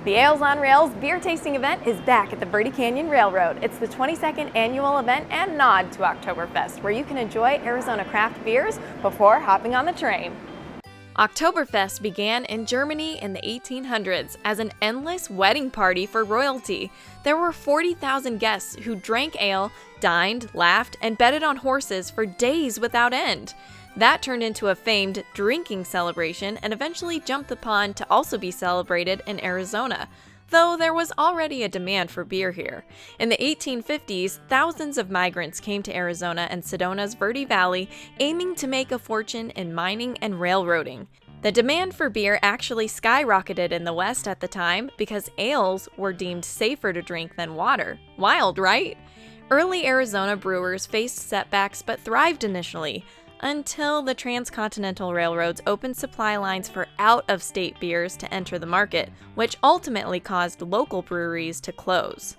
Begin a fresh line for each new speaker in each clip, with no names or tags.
The Ales on Rails beer tasting event is back at the Verde Canyon Railroad. It's the 22nd annual event and nod to Oktoberfest, where you can enjoy Arizona craft beers before hopping on the train. Oktoberfest began in Germany in the 1800s as an endless wedding party for royalty. There were 40,000 guests who drank ale, dined, laughed, and betted on horses for days without end. That turned into a famed drinking celebration and eventually jumped the pond to also be celebrated in Arizona, though there was already a demand for beer here. In the 1850s, thousands of migrants came to Arizona and Sedona's Verde Valley, aiming to make a fortune in mining and railroading. The demand for beer actually skyrocketed in the West at the time because ales were deemed safer to drink than water. Wild, right? Early Arizona brewers faced setbacks but thrived initially, until the transcontinental railroads opened supply lines for out-of-state beers to enter the market, which ultimately caused local breweries to close.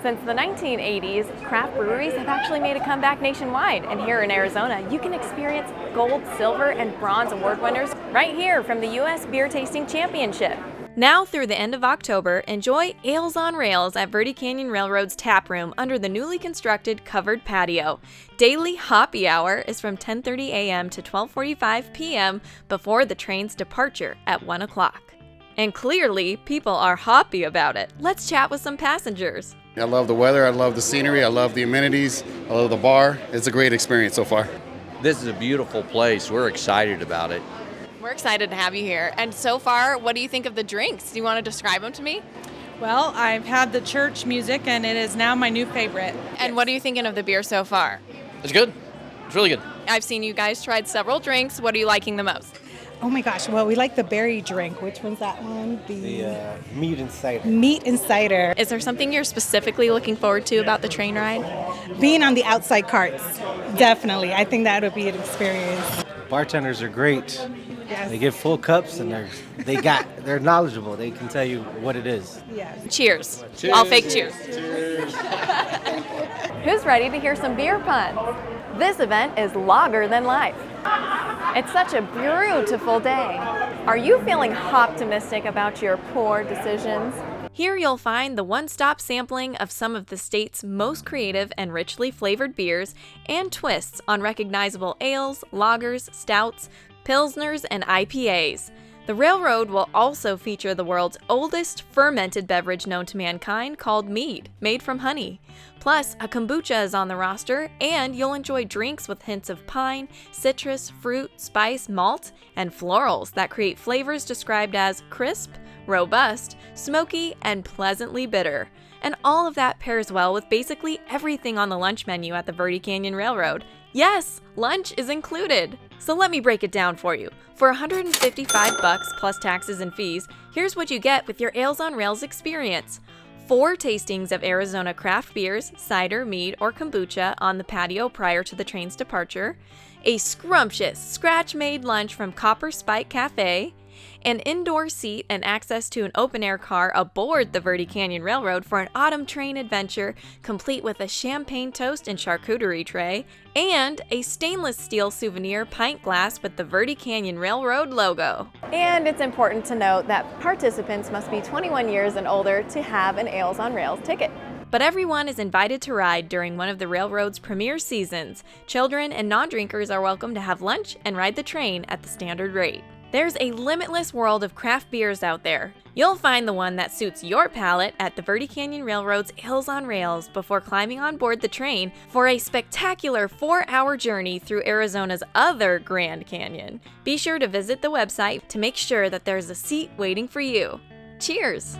Since the 1980s, craft breweries have actually made a comeback nationwide, and here in Arizona, you can experience gold, silver, and bronze award winners right here from the U.S. Beer Tasting Championship. Now through the end of October, enjoy Ales on Rails at Verde Canyon Railroad's tap room under the newly constructed covered patio. Daily hoppy hour is from 10:30 a.m. to 12:45 p.m. before the train's departure at 1 o'clock. And clearly, people are hoppy about it. Let's chat with some passengers.
I love the weather, I love the scenery, I love the amenities, I love the bar. It's a great experience so far.
This is a beautiful place. We're excited about it.
We're excited to have you here. And so far, what do you think of the drinks? Do you want to describe them to me?
Well, I've had the church music, and it is now my new favorite.
And what are you thinking of the beer so far?
It's good. It's really good.
I've seen you guys tried several drinks. What are you liking the most?
Oh my gosh, well, we like the berry drink. Which one's that one?
The meat and cider.
Meat and cider.
Is there something you're specifically looking forward to about the train ride?
Being on the outside carts, definitely. I think that would be an experience.
Bartenders are great.
Yes.
They give full cups and they're knowledgeable. They can tell you what it is.
Yes.
Cheers.
Cheers.
I'll fake cheers.
Cheers.
Who's ready to hear some beer puns? This event is lager than life. It's such a beautiful day. Are you feeling optimistic about your poor decisions? Here you'll find the one-stop sampling of some of the state's most creative and richly flavored beers and twists on recognizable ales, lagers, stouts, pilsners, and IPAs. The railroad will also feature the world's oldest fermented beverage known to mankind called mead, made from honey. Plus, a kombucha is on the roster, and you'll enjoy drinks with hints of pine, citrus, fruit, spice, malt, and florals that create flavors described as crisp, robust, smoky, and pleasantly bitter. And all of that pairs well with basically everything on the lunch menu at the Verde Canyon Railroad. Yes, lunch is included. So let me break it down for you. For $155 plus taxes and fees, here's what you get with your Ales on Rails experience. 4 tastings of Arizona craft beers, cider, mead, or kombucha on the patio prior to the train's departure, a scrumptious scratch-made lunch from Copper Spike Cafe, an indoor seat and access to an open-air car aboard the Verde Canyon Railroad for an autumn train adventure, complete with a champagne toast and charcuterie tray, and a stainless steel souvenir pint glass with the Verde Canyon Railroad logo. And it's important to note that participants must be 21 years and older to have an Ales on Rails ticket. But everyone is invited to ride during one of the railroad's premier seasons. Children and non-drinkers are welcome to have lunch and ride the train at the standard rate. There's a limitless world of craft beers out there. You'll find the one that suits your palate at the Verde Canyon Railroad's Ales on Rails before climbing on board the train for a spectacular 4-hour journey through Arizona's other Grand Canyon. Be sure to visit the website to make sure that there's a seat waiting for you. Cheers!